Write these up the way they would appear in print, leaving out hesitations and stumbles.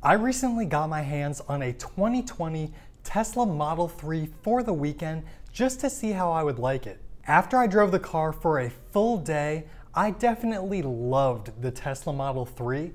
I recently got my hands on a 2020 Tesla Model 3 for the weekend just to see how I would like it. After I drove the car for a full day, I definitely loved the Tesla Model 3,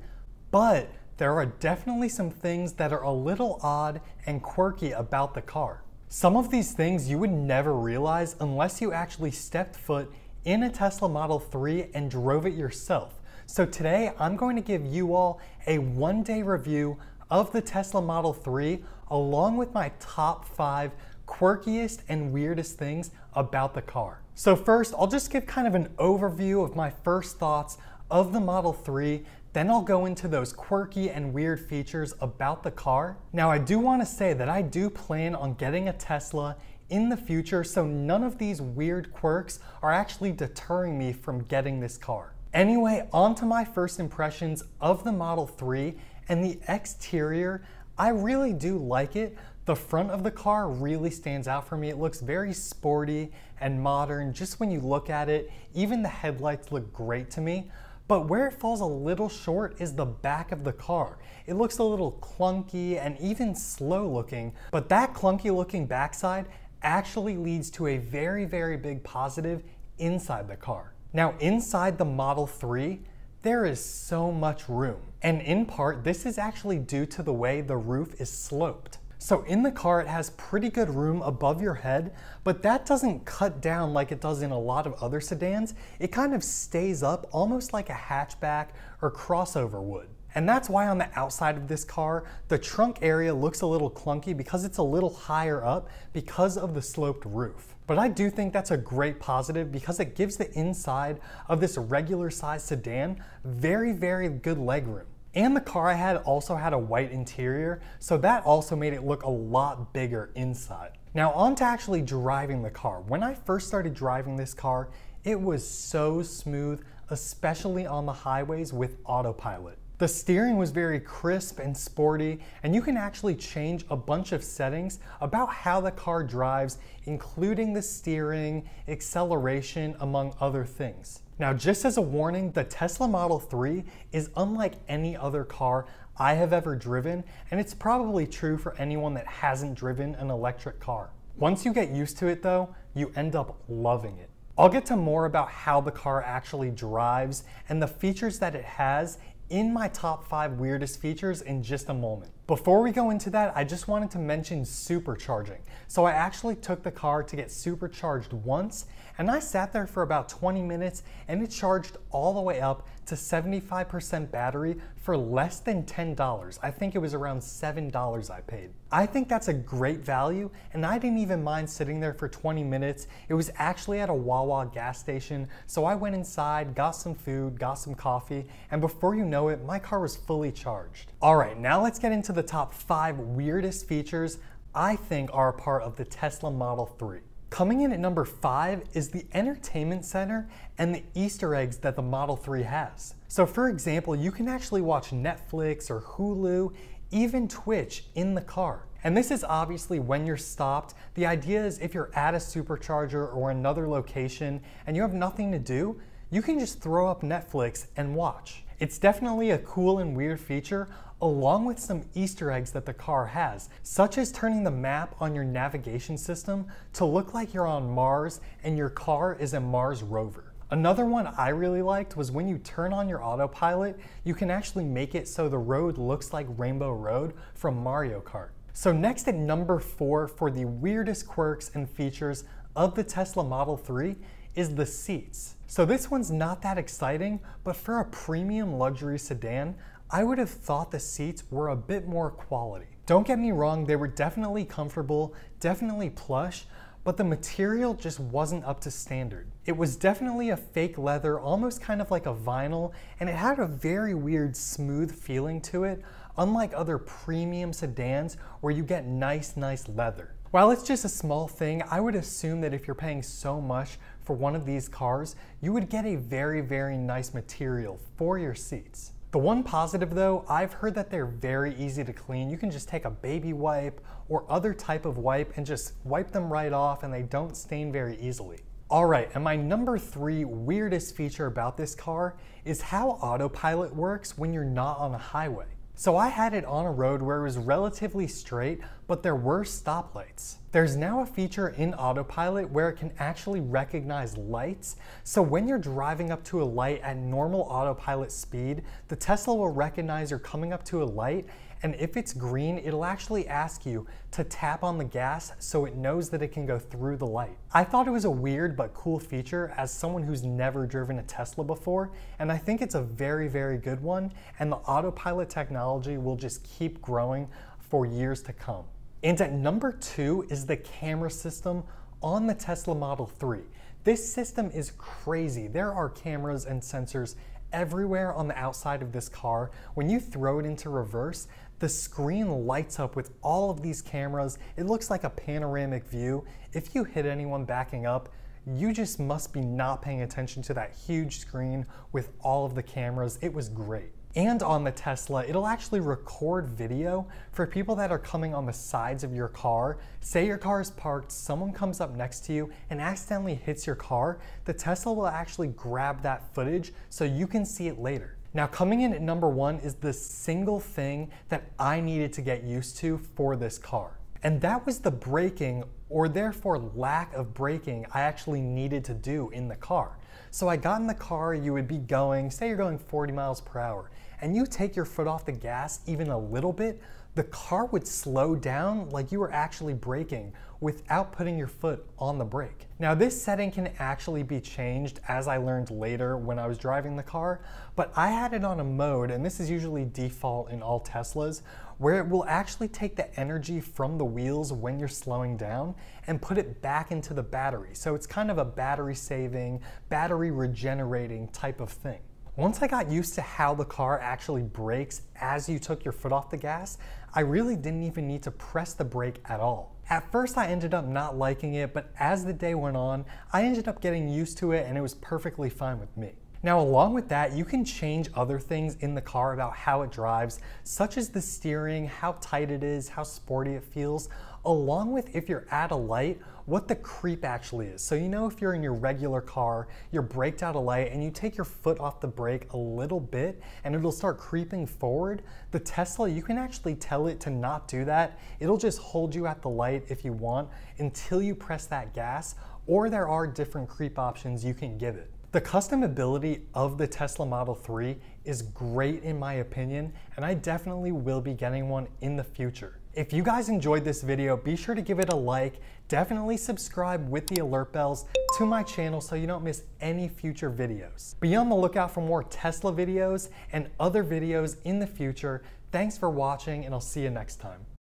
but there are definitely some things that are a little odd and quirky about the car. Some of these things you would never realize unless you actually stepped foot in a Tesla Model 3 and drove it yourself. So today I'm going to give you all a one-day review of the Tesla Model 3 along with my top 5 quirkiest and weirdest things about the car. So first, I'll just give kind of an overview of my first thoughts of the Model 3, then I'll go into those quirky and weird features about the car. Now I do want to say that I do plan on getting a Tesla in the future, so none of these weird quirks are actually deterring me from getting this car. Anyway, on to my first impressions of the Model 3 and the exterior. I really do like it. The front of the car really stands out for me. It looks very sporty and modern just when you look at it. Even the headlights look great to me. But where it falls a little short is the back of the car. It looks a little clunky and even slow looking, but that clunky looking backside actually leads to a very, very big positive inside the car. Now inside the Model 3, there is so much room. And in part, this is actually due to the way the roof is sloped. So in the car, it has pretty good room above your head, but that doesn't cut down like it does in a lot of other sedans. It kind of stays up almost like a hatchback or crossover would. And that's why on the outside of this car, the trunk area looks a little clunky because it's a little higher up because of the sloped roof. But I do think that's a great positive because it gives the inside of this regular size sedan very, very good legroom. And the car I had also had a white interior, so that also made it look a lot bigger inside. Now on to actually driving the car. When I first started driving this car, it was so smooth, especially on the highways with Autopilot. The steering was very crisp and sporty, and you can actually change a bunch of settings about how the car drives, including the steering, acceleration, among other things. Now, just as a warning, the Tesla Model 3 is unlike any other car I have ever driven, and it's probably true for anyone that hasn't driven an electric car. Once you get used to it though, you end up loving it. I'll get to more about how the car actually drives and the features that it has in my top 5 weirdest features in just a moment. Before we go into that, I just wanted to mention supercharging. So I actually took the car to get supercharged once, and I sat there for about 20 minutes and it charged all the way up to 75% battery for less than $10. I think it was around $7 I paid. I think that's a great value, and I didn't even mind sitting there for 20 minutes. It was actually at a Wawa gas station, so I went inside, got some food, got some coffee, and before you know it, my car was fully charged. All right, now let's get into the top 5 weirdest features I think are a part of the Tesla Model 3. Coming in at number 5 is the entertainment center and the Easter eggs that the Model 3 has. So for example, you can actually watch Netflix or Hulu, even Twitch in the car. And this is obviously when you're stopped. The idea is if you're at a supercharger or another location and you have nothing to do, you can just throw up Netflix and watch. It's definitely a cool and weird feature, along with some Easter eggs that the car has, such as turning the map on your navigation system to look like you're on Mars and your car is a Mars rover. Another one I really liked was when you turn on your autopilot, you can actually make it so the road looks like Rainbow Road from Mario Kart. So next at number 4 for the weirdest quirks and features of the Tesla Model 3 is the seats. So this one's not that exciting, but for a premium luxury sedan, I would have thought the seats were a bit more quality. Don't get me wrong, they were definitely comfortable, definitely plush, but the material just wasn't up to standard. It was definitely a fake leather, almost kind of like a vinyl, and it had a very weird smooth feeling to it, unlike other premium sedans where you get nice leather. While it's just a small thing, I would assume that if you're paying so much for one of these cars, you would get a very, very nice material for your seats. The one positive though, I've heard that they're very easy to clean. You can just take a baby wipe or other type of wipe and just wipe them right off, and they don't stain very easily. All right, and my number 3 weirdest feature about this car is how Autopilot works when you're not on a highway. So I had it on a road where it was relatively straight, but there were stoplights. There's now a feature in Autopilot where it can actually recognize lights. So when you're driving up to a light at normal autopilot speed, the Tesla will recognize you're coming up to a light, and if it's green, it'll actually ask you to tap on the gas so it knows that it can go through the light. I thought it was a weird but cool feature as someone who's never driven a Tesla before, and I think it's a very, very good one, and the Autopilot technology will just keep growing for years to come. And at number 2 is the camera system on the Tesla Model 3. This system is crazy. There are cameras and sensors everywhere on the outside of this car. When you throw it into reverse, the screen lights up with all of these cameras. It looks like a panoramic view. If you hit anyone backing up, you just must be not paying attention to that huge screen with all of the cameras. It was great. And on the Tesla, it'll actually record video for people that are coming on the sides of your car. Say your car is parked, someone comes up next to you and accidentally hits your car, the Tesla will actually grab that footage so you can see it later. Now, coming in at number 1 is the single thing that I needed to get used to for this car. And that was the braking, or therefore lack of braking, I actually needed to do in the car. So I got in the car, you would be going, say you're going 40 miles per hour, and you take your foot off the gas even a little bit, the car would slow down like you were actually braking without putting your foot on the brake. Now this setting can actually be changed, as I learned later when I was driving the car, but I had it on a mode, and this is usually default in all Teslas, where it will actually take the energy from the wheels when you're slowing down and put it back into the battery. So it's kind of a battery saving, battery regenerating type of thing. Once I got used to how the car actually brakes as you took your foot off the gas, I really didn't even need to press the brake at all. At first I ended up not liking it, but as the day went on, I ended up getting used to it and it was perfectly fine with me. Now, along with that, you can change other things in the car about how it drives, such as the steering, how tight it is, how sporty it feels, along with, if you're at a light, what the creep actually is. So you know, if you're in your regular car, you're braked at a light and you take your foot off the brake a little bit and it'll start creeping forward. The Tesla, you can actually tell it to not do that. It'll just hold you at the light if you want until you press that gas, or there are different creep options you can give it. The customability of the Tesla Model 3 is great in my opinion, and I definitely will be getting one in the future. If you guys enjoyed this video, be sure to give it a like, definitely subscribe with the alert bells to my channel so you don't miss any future videos. Be on the lookout for more Tesla videos and other videos in the future. Thanks for watching, and I'll see you next time.